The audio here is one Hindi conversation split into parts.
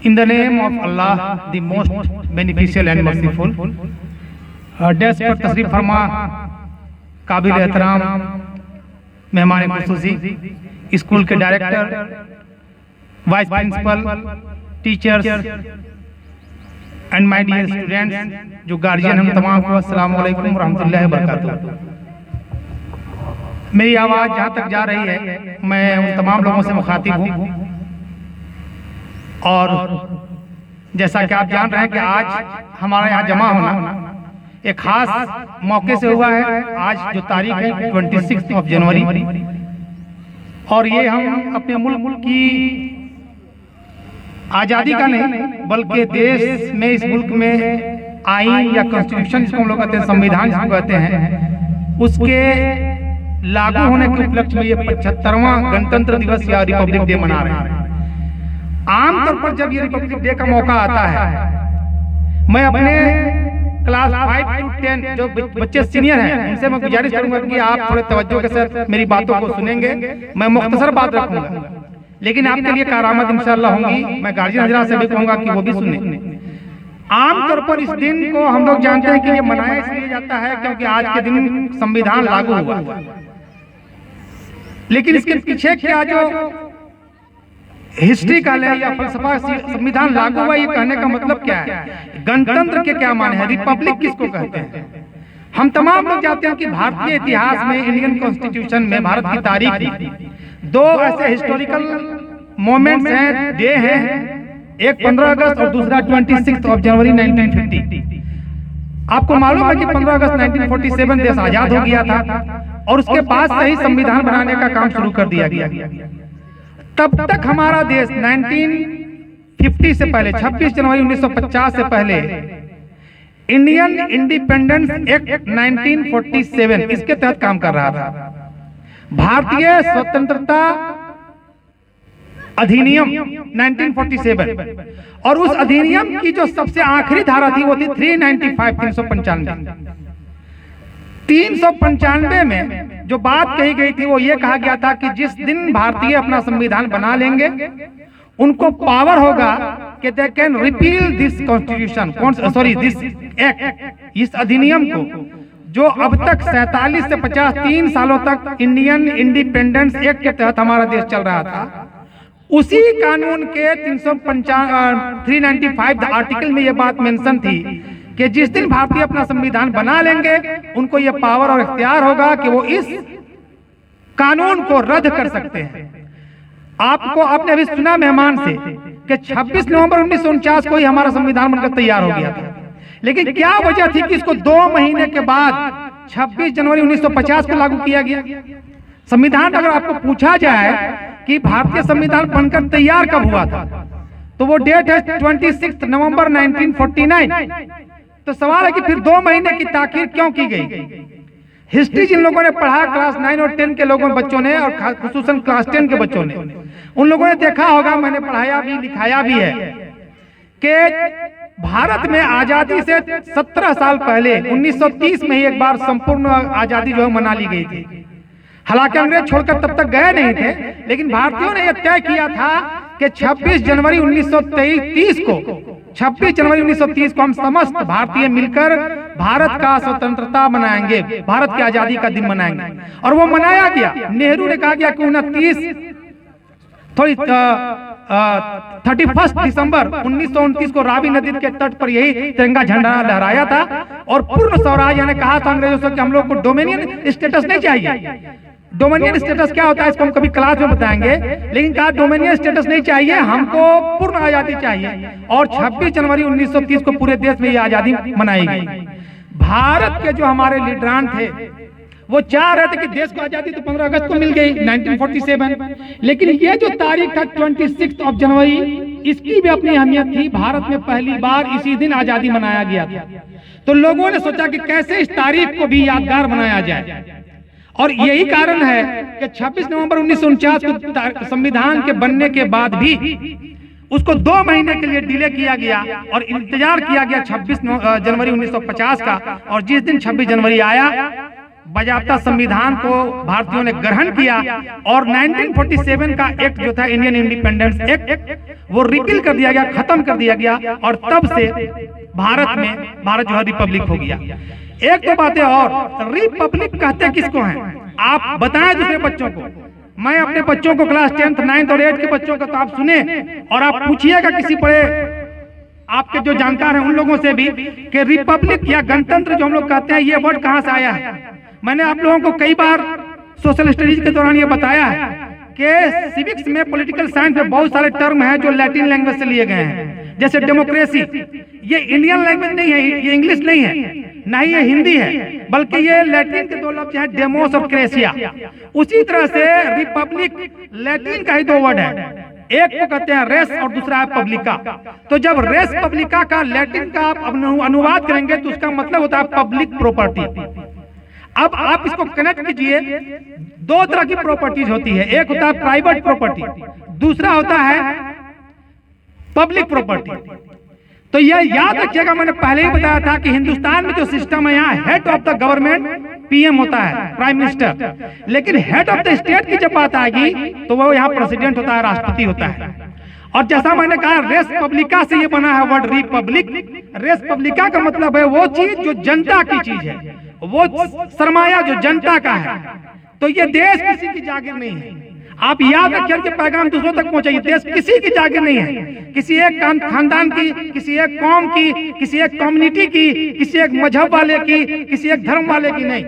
In the name of Allah, the most beneficial and merciful. Desk पर तशरीफ फरमा काबिल एहतराम मेहमान खुसूसी स्कूल के director, vice principal, teachers and my dear students, जो गार्जियन हम तमाम को अस्सलाम वालेकुम व रहमतुल्लाहि व बरकातहू। मेरी आवाज़ जहाँ तक जा रही है, मैं उन तमाम लोगों से मुखातिब हूँ और जैसा कि आप जान रहे हैं कि आज हमारा यहाँ जमा होना एक खास मौके से हुआ है। आज जो तारीख है 26 जनवरी, और ये हम अपने मुल्क की आज़ादी का नहीं बल्कि देश में, इस मुल्क में आईन या कॉन्स्टिट्यूशन जिसको हम लोग कहते हैं, संविधान जिसको कहते हैं, उसके लागू होने के उपलक्ष्य में ये 75वां गणतंत्र दिवस या रिपब्लिक डे मना रहे हैं। आमतौर पर जब ये रिपब्लिक डे का मौका आता है, मैं अपने क्लास 5 to 10 जो बच्चे सीनियर हैं उनसे मैं गुजारिश करूंगा कि आप थोड़े तवज्जो के साथ मेरी बातों को सुनेंगे। मैं मुख्तसर बात रखूंगा, लेकिन आपके लिए कारामद इंशाअल्लाह होंगी। मैं गार्जियन हजरात से भी कहूंगा कि वो भी सुने। आमतौर पर इस दिन को हम लोग जानते हैं कि ये मनाया इसलिए जाता है क्योंकि आज के दिन संविधान लागू हुआ, लेकिन इसके पीछे क्या जो हिस्ट्री का है या फलसफा, संविधान लागू हुआ ये कहने का मतलब क्या है, गणतंत्र के क्या माने हैं, रिपब्लिक किसको कहते हैं। हम तमाम लोग जानते हैं कि भारतीय इतिहास में, इंडियन कॉन्स्टिट्यूशन में, भारत की तारीख में दो ऐसे हिस्टोरिकल मोमेंट्स हैं, डे हैं, एक 15 अगस्त और दूसरा 26 जनवरी 1950। आपको मालूम है कि 15 अगस्त 1947 देश आजाद हो गया था और उसके बाद से ही संविधान बनाने का काम शुरू कर दिया गया। तब तक हमारा देश 1950 से पहले, 26 जनवरी 1950 से पहले इंडियन इंडिपेंडेंस एक्ट 1947 इसके तहत काम कर रहा था। भारतीय स्वतंत्रता अधिनियम 1947, और उस अधिनियम की जो सबसे आखिरी धारा थी वो थी 395 में जो बात कही गई थी वो ये कहा गया था कि जिस दिन भारतीय अपना संविधान बना लेंगे उनको पावर होगा कि they can repeal this constitution, this act, इस अधिनियम को जो अब तक 47 से 53 सालों तक इंडियन इंडिपेंडेंस एक्ट के तहत हमारा देश चल रहा था। उसी कानून के 395 आर्टिकल में ये बात मेंशन थी कि जिस दिन भारतीय अपना संविधान बना लेंगे उनको ये पावर और इख्तियार होगा कि वो इस कानून को रद्द कर सकते हैं। आपने अभी सुना मेहमान से कि 26 नवंबर 1949 को ही हमारा संविधान बनकर तैयार हो गया था, लेकिन क्या वजह थी कि इसको 2 महीने के बाद 26 जनवरी 1950 को लागू किया गया। संविधान अगर आपको पूछा जाए कि भारतीय संविधान बनकर तैयार कब हुआ था तो वो डेट है 26 नवंबर 1949। तो सवाल है कि फिर 2 महीने की ताखीर क्यों की गई। हिस्ट्री जिन लोगों ने पढ़ा, क्लास 9 और 10 के लोगों बच्चों ने, और खुसूसन क्लास 10 के बच्चों ने, उन लोगों ने देखा होगा, मैंने पढ़ाया भी लिखाया भी है कि भारत में आजादी से 17 साल पहले 1930 में ही एक बार संपूर्ण आजादी जो है मना ली गई थी। हालांकि अंग्रेज छोड़कर तब तक गए नहीं थे, लेकिन भारतीयों ने यह तय किया था कि 26 जनवरी 1930 को हम समस्त भारतीय मिलकर भारत का स्वतंत्रता मनाएंगे, भारत की आजादी का दिन मनाएंगे। और वो मनाया गया। नेहरू ने कहा गया कि 31 दिसंबर 1929 को रावी नदी के तट पर यही तिरंगा झंडा लहराया था और पूर्ण स्वराज ने कहा था अंग्रेजों से कि हम लोग को डोमिनियन स्टेटस नहीं चाहिए। डोमिनियन स्टेटस क्या होता है इसको हम कभी क्लास में बताएंगे, लेकिन कहा डोमिनियन स्टेटस नहीं चाहिए, हमको पूर्ण आजादी चाहिए। और 26 जनवरी 1930 को पूरे देश में ये आजादी मनाई गई। भारत के जो हमारे लीडरान थे वो चाह रहे थे कि देश को आजादी तो 15 अगस्त को मिल गई 1947, लेकिन ये जो तारीख था 26 जनवरी, इसकी भी अपनी अहमियत थी। भारत में पहली बार इसी दिन आजादी मनाया गया था। तो लोगों ने सोचा कि कैसे इस तारीख को भी यादगार बनाया जाए, और यही कारण है कि 26 नवंबर 1949 को संविधान के बनने के बाद भी उसको 2 महीने के लिए डिले किया गया और इंतजार किया गया 26 जनवरी 1950 का। और जिस दिन 26 जनवरी आया बाजाबता संविधान को भारतीयों ने ग्रहण किया और 1947 का एक्ट जो था इंडियन इंडिपेंडेंस एक्ट वो रिपील कर दिया गया, खत्म कर दिया गया और तब से भारत जो है रिपब्लिक हो गया। एक तो बातें और, रिपब्लिक कहते किसको हैं आप बताएं दूसरे बच्चों को। मैं अपने बच्चों को क्लास 10th 9th और 8th के बच्चों का तो आप सुने और आप पूछिएगा किसी बड़े आपके जो जानकार हैं उन लोगों से भी कि रिपब्लिक या गणतंत्र जो हम लोग कहते हैं ये वर्ड कहां से आया है। मैंने आप लोगों को कई बार सोशल स्टडीज के दौरान ये बताया है कि सिविक्स में, पॉलिटिकल साइंस में बहुत सारे टर्म हैं जो लैटिन लैंग्वेज से लिए गए हैं। जैसे डेमोक्रेसी, ये इंडियन लैंग्वेज नहीं है, ये इंग्लिश नहीं है, ना ही ये हिंदी है, बल्कि ये लैटिन के दो लफ्ज हैं, डेमोस और क्रेसिया। उसी तरह से रिपब्लिक लैटिन का ही दो वर्ड है, एक को कहते हैं रेस और दूसरा है पब्लिका। तो जब रेस पब्लिका का लैटिन का आप अनुवाद करेंगे तो उसका मतलब होता है पब्लिक प्रॉपर्टी। अब आप इसको कनेक्ट कीजिए, दो तरह की प्रॉपर्टीज होती है, एक होता है प्राइवेट प्रॉपर्टी, दूसरा होता है पब्लिक प्रॉपर्टी। तो यह याद रखिएगा, मैंने पहले ही बताया था कि हिंदुस्तान में जो सिस्टम है यहाँ head of the government PM होता है, प्राइम मिनिस्टर, लेकिन हेड ऑफ द स्टेट की जब बात आएगी तो वो यहाँ प्रेसिडेंट होता है, राष्ट्रपति होता है। और जैसा मैंने कहा रेस पब्लिका से ये बना है वर्ड रिपब्लिक। रेस पब्लिका का मतलब है वो चीज जो जनता की चीज है, वो सरमाया जो जनता का है। तो ये देश किसी की जागीर नहीं है, आप याद रखिए कि पैगाम दूसरों तक पहुंचाइए। देश किसी की जागीर नहीं है, किसी एक खानदान की, किसी एक कौम की, किसी एक कम्युनिटी की, किसी एक मजहब वाले की, किसी एक धर्म वाले की नहीं।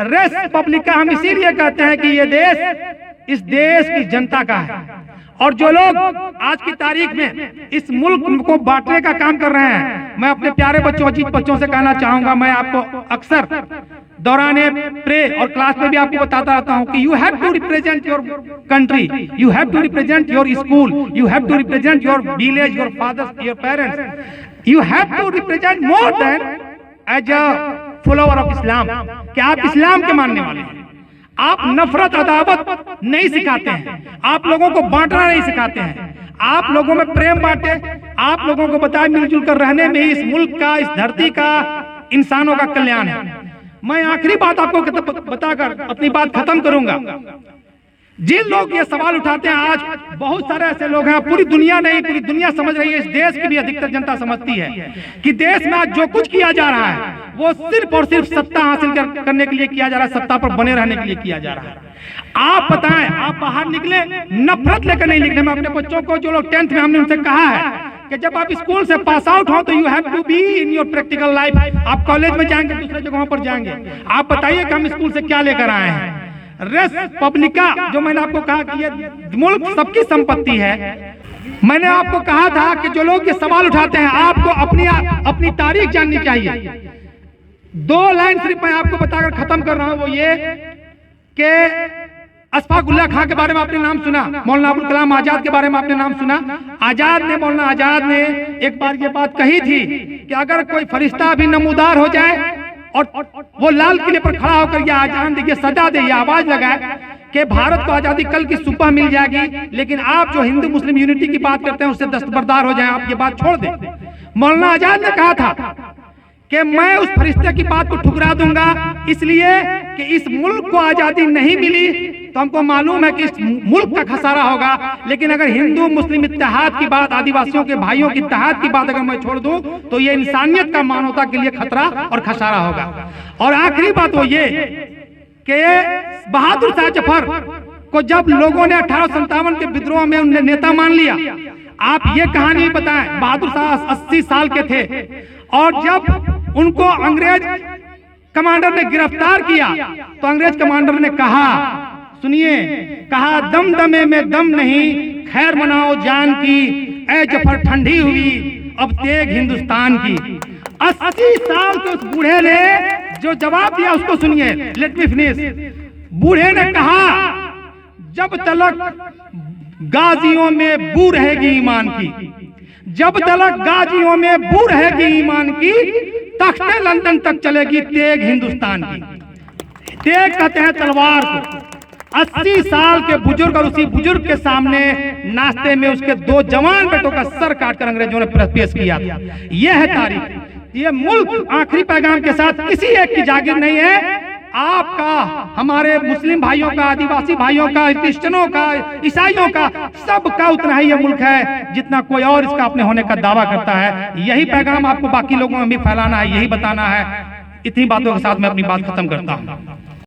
रेस पब्लिका हम इसीलिए कहते हैं कि ये देश इस देश की जनता का है। और जो लोग आज की तारीख में इस मुल्क को बांटने का काम कर रहे हैं, मैं अपने प्यारे बच्चों, अजीत बच्चों से कहना चाहूंगा, मैं आपको अक्सर दौराने प्रे और क्लास में भी आपको बताता रहता हूं कि you have to represent your country, you have to represent your school, you have to represent your village, your fathers, your parents, you have to represent more than as a follower of Islam, कि आप इस्लाम के मानने वाले हैं। आप नफरत अदावत नहीं सिखाते हैं, आप लोगों को बांटना नहीं सिखाते हैं, आप लोगों में प्रेम बांटे, आप लोगों को बताए मिलजुल कर रहने में ही इस मुल्क का, इस धरती का, इंसानों का कल्याण है। मैं आखिरी बात आपको बताकर अपनी बात खत्म करूंगा। जिन लोग ये सवाल उठाते हैं, आज बहुत सारे ऐसे लोग हैं, पूरी दुनिया नहीं, पूरी दुनिया समझ रही है, इस देश की भी अधिकतर जनता समझती है कि देश में आज जो कुछ किया जा रहा है वो सिर्फ और सिर्फ सत्ता हासिल करने के लिए किया जा रहा है, सत्ता पर बने रहने के लिए किया जा रहा है। आप बताएं, आप बाहर निकले नफरत लेकर नहीं निकले। मैं अपने बच्चों को, जो लोग 10th में, हमने उनसे कहा है कि जब आप स्कूल से पास आउट हो तो you have to be in your practical life. आप कॉलेज में जाएंगे, दूसरे जगहों पर जाएंगे, आप बताइए कि हम स्कूल से क्या लेकर आए हैं। रेस पब्लिका जो मैंने आपको कहा कि ये मुल्क सबकी संपत्ति है, मैंने आपको कहा था कि जो लोग ये सवाल उठाते हैं आपको अपनी तारीख जाननी चाहिए। 2 लाइन सिर्फ मैं आपको बताकर खत्म कर रहा हूं, वो ये कि अशफाक उल्लाह खां के बारे में आपने नाम सुना, मौलाना अबुल कलाम आजाद के बारे में आपने नाम सुना। मौलाना आजाद ने एक बार ये बात कही थी कि अगर कोई फरिश्ता भी नमूदार हो जाए और वो लाल किले पर खड़ा होकर ये आजान दे, ये सजा दे, ये आवाज लगाए कि भारत को आजादी कल की सुबह मिल जाएगी, लेकिन आप जो हिंदू मुस्लिम यूनिटी की बात करते हैं उससे दस्तबरदार हो जाएं, आप ये बात छोड़ दें। मौलाना आजाद ने कहा था कि मैं उस फरिश्ते की बात को ठुकरा दूंगा, इसलिए कि इस मुल्क को आजादी नहीं मिली तो हमको मालूम है कि इस मुल्क का खसारा होगा, लेकिन अगर हिंदू मुस्लिम इत्तेहाद की बात, आदिवासियों के भाइयों की इत्तेहाद की बात अगर मैं छोड़ दूं तो ये इंसानियत का, मानवता के लिए खतरा और खसारा होगा। और आखिरी बात वो ये कि बहादुर शाह जफर को जब लोगों ने 1857 के विद्रोह में उन्हें नेता मान लिया, आप ये कहानी बताएं, बहादुर शाह 80 साल के थे और जब उनको अंग्रेज कमांडर ने गिरफ्तार किया तो अंग्रेज कमांडर ने कहा, सुनिए, कहा दम दमे में दम नहीं, खैर मनाओ जान की, ए जफर ठंडी हुई अब तेग हिंदुस्तान की। 80 साल के उस बूढ़े ने जो जवाब दिया उसको सुनिए, लेट मी फिनिश। बूढ़े ने कहा जब तलक गाजियों में बू रहेगी ईमान की, जब तलक गाजियों में बू रहेगी ईमान की, तख्ते लंदन तक चलेगी तेग हिंदुस्तान की। तेग कहते हैं तलवार को। 80 साल के बुजुर्ग और उसी बुजुर्ग के सामने नाश्ते में उसके 2 जवान बेटों का सर काटकर अंग्रेजों ने पेश किया था। यह है तारीख। ये मुल्क आखिरी पैगाम के साथ किसी एक की जागीर नहीं है, आपका, हमारे मुस्लिम भाइयों का, आदिवासी भाइयों का, क्रिश्चियनों का, ईसाइयों का, सबका उतना ही यह मुल्क है जितना कोई और इसका अपने होने का दावा करता है। यही पैगाम आपको बाकी लोगों में भी फैलाना है, यही बताना है। इतनी बातों के साथ मैं अपनी बात खत्म करता हूं।